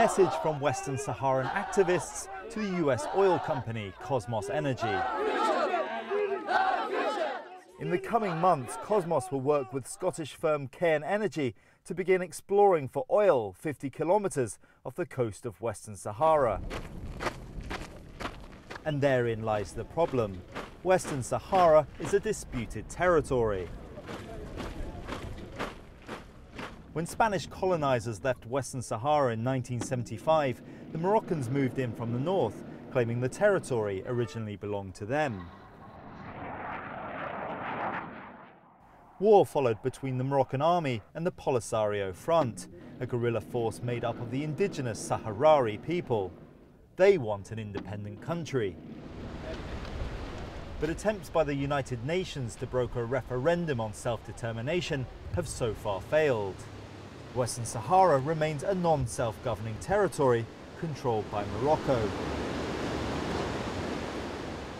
message from Western Saharan activists to the US oil company Kosmos Energy. In the coming months, Kosmos will work with Scottish firm Cairn Energy to begin exploring for oil 50 kilometres off the coast of Western Sahara. And therein lies the problem. Western Sahara is a disputed territory. When Spanish colonisers left Western Sahara in 1975, the Moroccans moved in from the north, claiming the territory originally belonged to them. War followed between the Moroccan army and the Polisario Front, a guerrilla force made up of the indigenous Sahrawi people. They want an independent country. But attempts by the United Nations to broker a referendum on self-determination have so far failed. Western Sahara remains a non-self-governing territory controlled by Morocco.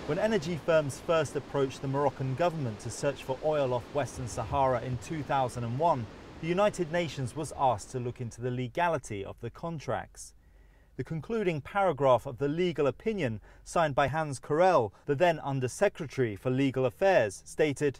When energy firms first approached the Moroccan government to search for oil off Western Sahara in 2001, the United Nations was asked to look into the legality of the contracts. The concluding paragraph of the legal opinion, signed by Hans Corell, the then Under-Secretary for Legal Affairs, stated,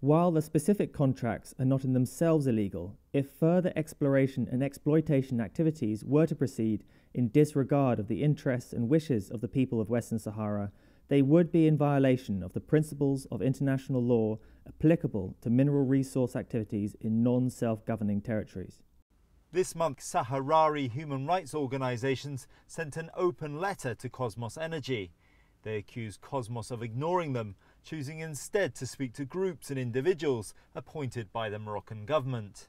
"While the specific contracts are not in themselves illegal, if further exploration and exploitation activities were to proceed in disregard of the interests and wishes of the people of Western Sahara, they would be in violation of the principles of international law applicable to mineral resource activities in non-self-governing territories." This month, Sahrawi human rights organisations sent an open letter to Kosmos Energy. They accused Kosmos of ignoring them, choosing instead to speak to groups and individuals appointed by the Moroccan government.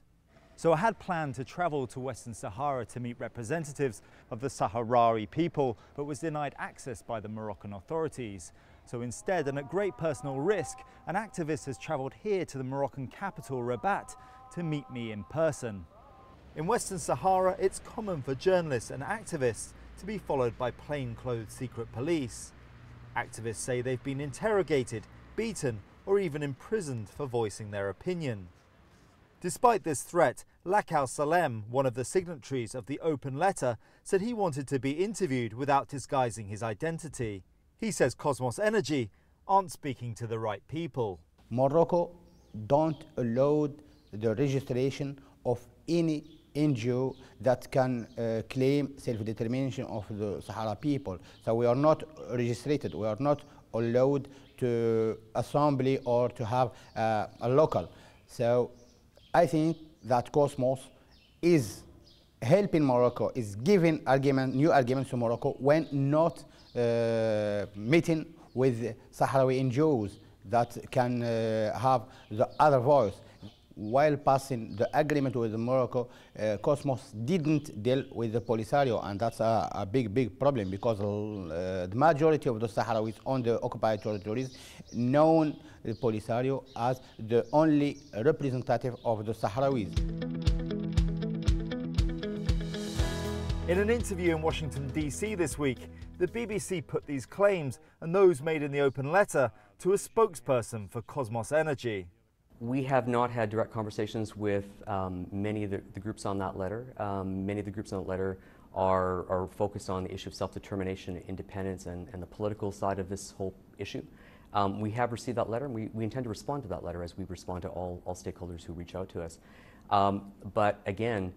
So I had planned to travel to Western Sahara to meet representatives of the Sahrawi people, but was denied access by the Moroccan authorities. So instead, and at great personal risk, an activist has travelled here to the Moroccan capital, Rabat, to meet me in person. In Western Sahara, it's common for journalists and activists to be followed by plainclothes secret police. Activists say they've been interrogated, beaten, or even imprisoned for voicing their opinion. Despite this threat, Lakal Salem, one of the signatories of the open letter, said he wanted to be interviewed without disguising his identity. He says Kosmos Energy aren't speaking to the right people. Morocco don't allow the registration of any NGO that can claim self-determination of the Sahara people. So we are not registered, we are not allowed to assembly or to have a local. So I think that Kosmos is helping Morocco, is giving new arguments to Morocco when not meeting with Sahrawi NGOs that can have the other voice. While passing the agreement with Morocco, Kosmos didn't deal with the Polisario, and that's a big problem, because the majority of the Sahrawis on the occupied territories known the Polisario as the only representative of the Sahrawis. In an interview in Washington, D.C. this week, the BBC put these claims and those made in the open letter to a spokesperson for Kosmos Energy. We have not had direct conversations with many of the groups on that letter. Many of the groups on that letter are focused on the issue of self-determination, independence, and the political side of this whole issue. We have received that letter, and we intend to respond to that letter as we respond to all stakeholders who reach out to us. But again,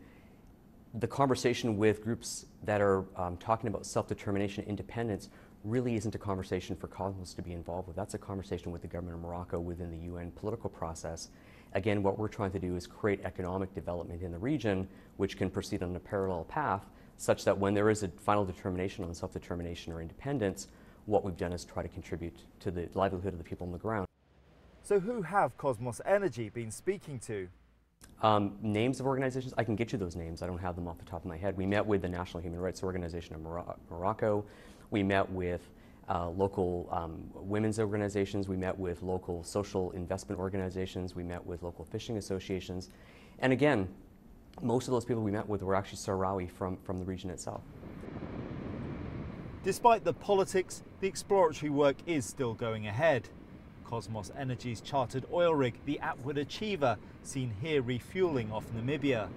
the conversation with groups that are talking about self-determination, independence, really isn't a conversation for Kosmos to be involved with. That's a conversation with the government of Morocco within the UN political process. Again, what we're trying to do is create economic development in the region, which can proceed on a parallel path, such that when there is a final determination on self-determination or independence, what we've done is try to contribute to the livelihood of the people on the ground. So who have Kosmos Energy been speaking to? Names of organizations, I can get you those names. I don't have them off the top of my head. We met with the National Human Rights Organization of Morocco. We met with local women's organizations. We met with local social investment organizations. We met with local fishing associations. And again, most of those people we met with were actually Sahrawi from the region itself. Despite the politics, the exploratory work is still going ahead. Kosmos Energy's chartered oil rig, the Atwood Achiever, seen here refueling off Namibia.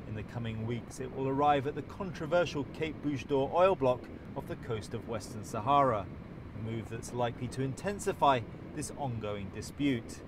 In the coming weeks, it will arrive at the controversial Cape Bouche-d'Or oil block off the coast of Western Sahara, a move that's likely to intensify this ongoing dispute.